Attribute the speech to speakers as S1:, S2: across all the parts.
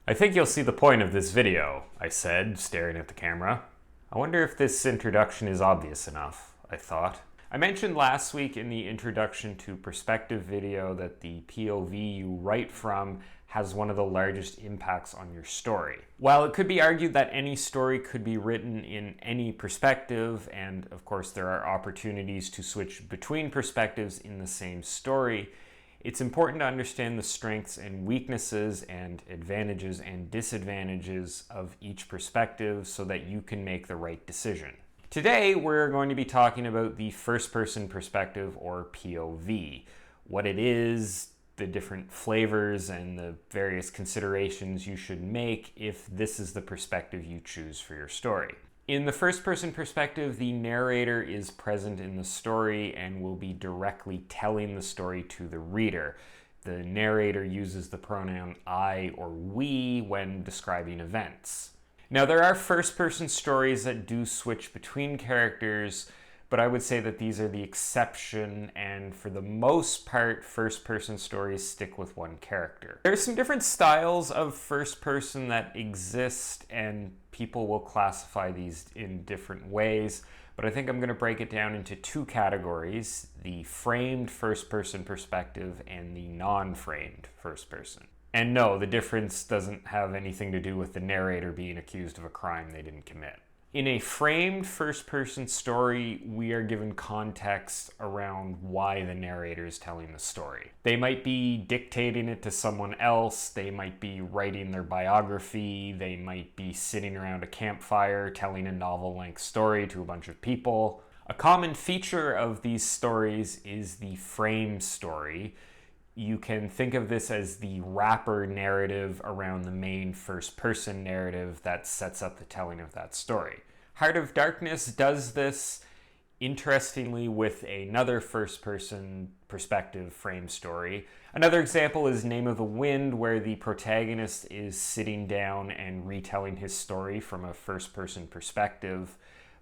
S1: I think you'll see the point of this video, I said, staring at the camera. I wonder if this introduction is obvious enough, I thought. I mentioned last week in the introduction to perspective video that the POV you write from has one of the largest impacts on your story. While it could be argued that any story could be written in any perspective, and of course there are opportunities to switch between perspectives in the same story, it's important to understand the strengths and weaknesses and advantages and disadvantages of each perspective so that you can make the right decision. Today, we're going to be talking about the first-person perspective, or POV, what it is, the different flavors, and the various considerations you should make if this is the perspective you choose for your story. In the first-person perspective, the narrator is present in the story and will be directly telling the story to the reader. The narrator uses the pronoun I or we when describing events. Now, there are first-person stories that do switch between characters, but I would say that these are the exception, and for the most part, first-person stories stick with one character. There are some different styles of first-person that exist, and people will classify these in different ways, but I think I'm going to break it down into two categories: the framed first-person perspective and the non-framed first-person. And no, the difference doesn't have anything to do with the narrator being accused of a crime they didn't commit. In a framed first-person story, we are given context around why the narrator is telling the story. They might be dictating it to someone else, they might be writing their biography, they might be sitting around a campfire telling a novel-length story to a bunch of people. A common feature of these stories is the frame story. You can think of this as the wrapper narrative around the main first-person narrative that sets up the telling of that story. Heart of Darkness does this, interestingly, with another first-person perspective frame story. Another example is Name of the Wind, where the protagonist is sitting down and retelling his story from a first-person perspective,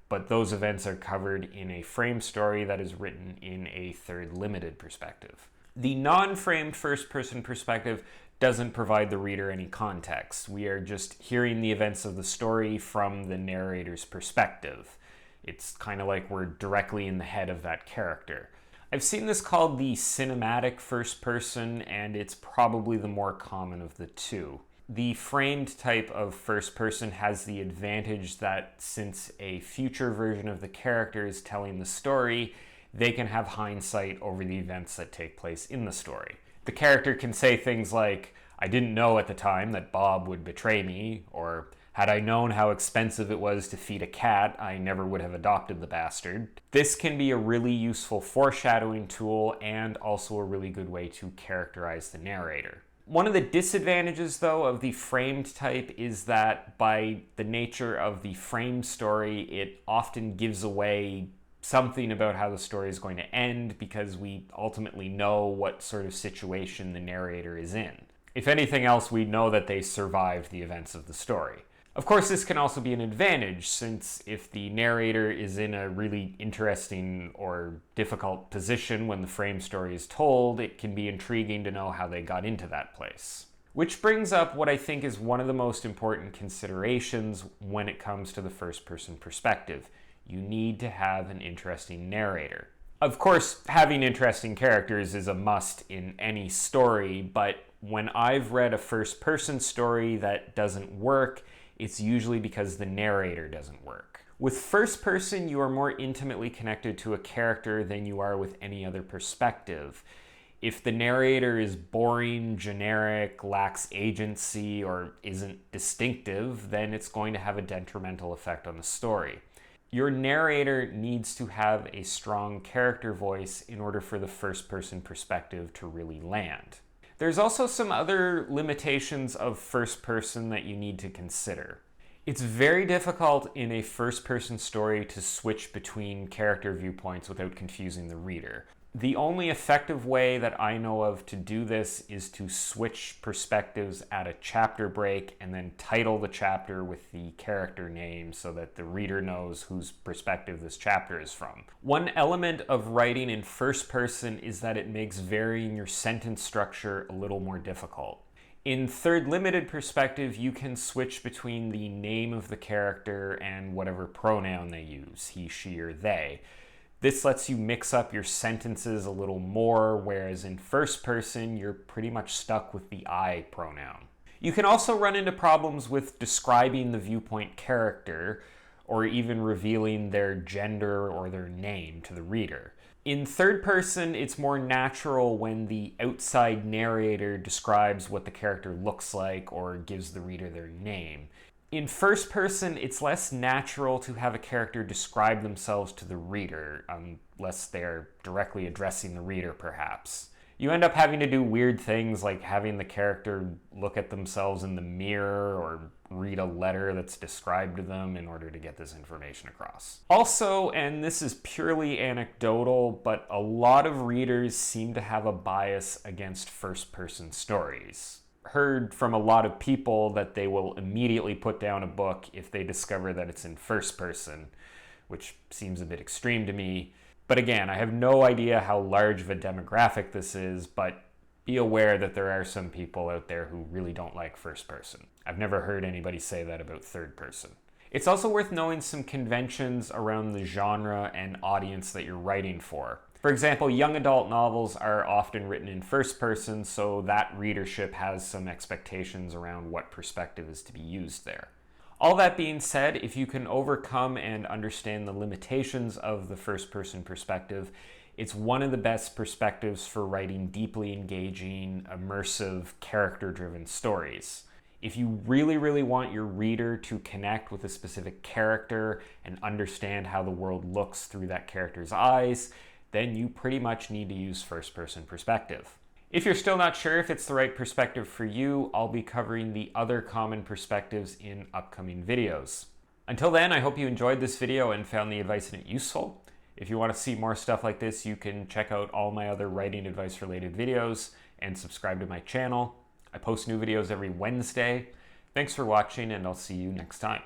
S1: but those events are covered in a frame story that is written in a third limited perspective. The non-framed first-person perspective doesn't provide the reader any context. We are just hearing the events of the story from the narrator's perspective. It's kind of like we're directly in the head of that character. I've seen this called the cinematic first-person, and it's probably the more common of the two. The framed type of first-person has the advantage that since a future version of the character is telling the story, they can have hindsight over the events that take place in the story. The character can say things like, "I didn't know at the time that Bob would betray me," or "Had I known how expensive it was to feed a cat, I never would have adopted the bastard." This can be a really useful foreshadowing tool and also a really good way to characterize the narrator. One of the disadvantages, though, of the framed type is that by the nature of the framed story, it often gives away something about how the story is going to end because we ultimately know what sort of situation the narrator is in. If anything else, we know that they survived the events of the story. Of course, this can also be an advantage, since if the narrator is in a really interesting or difficult position when the frame story is told, it can be intriguing to know how they got into that place. Which brings up what I think is one of the most important considerations when it comes to the first-person perspective. You need to have an interesting narrator. Of course, having interesting characters is a must in any story, but when I've read a first-person story that doesn't work, it's usually because the narrator doesn't work. With first-person, you are more intimately connected to a character than you are with any other perspective. If the narrator is boring, generic, lacks agency, or isn't distinctive, then it's going to have a detrimental effect on the story. Your narrator needs to have a strong character voice in order for the first-person perspective to really land. There's also some other limitations of first-person that you need to consider. It's very difficult in a first-person story to switch between character viewpoints without confusing the reader. The only effective way that I know of to do this is to switch perspectives at a chapter break and then title the chapter with the character name so that the reader knows whose perspective this chapter is from. One element of writing in first person is that it makes varying your sentence structure a little more difficult. In third limited perspective, you can switch between the name of the character and whatever pronoun they use, he, she, or they. This lets you mix up your sentences a little more, whereas in first person, you're pretty much stuck with the I pronoun. You can also run into problems with describing the viewpoint character, or even revealing their gender or their name to the reader. In third person, it's more natural when the outside narrator describes what the character looks like or gives the reader their name. In first person, it's less natural to have a character describe themselves to the reader, unless they're directly addressing the reader, perhaps. You end up having to do weird things like having the character look at themselves in the mirror or read a letter that's described to them in order to get this information across. Also, and this is purely anecdotal, but a lot of readers seem to have a bias against first-person stories. Heard from a lot of people that they will immediately put down a book if they discover that it's in first person, which seems a bit extreme to me. But again, I have no idea how large of a demographic this is, but be aware that there are some people out there who really don't like first person. I've never heard anybody say that about third person. It's also worth knowing some conventions around the genre and audience that you're writing for. For example, young adult novels are often written in first person, so that readership has some expectations around what perspective is to be used there. All that being said, if you can overcome and understand the limitations of the first-person perspective, it's one of the best perspectives for writing deeply engaging, immersive, character-driven stories. If you really, really want your reader to connect with a specific character and understand how the world looks through that character's eyes, then you pretty much need to use first-person perspective. If you're still not sure if it's the right perspective for you, I'll be covering the other common perspectives in upcoming videos. Until then, I hope you enjoyed this video and found the advice in it useful. If you want to see more stuff like this, you can check out all my other writing advice related videos and subscribe to my channel. I post new videos every Wednesday. Thanks for watching, and I'll see you next time.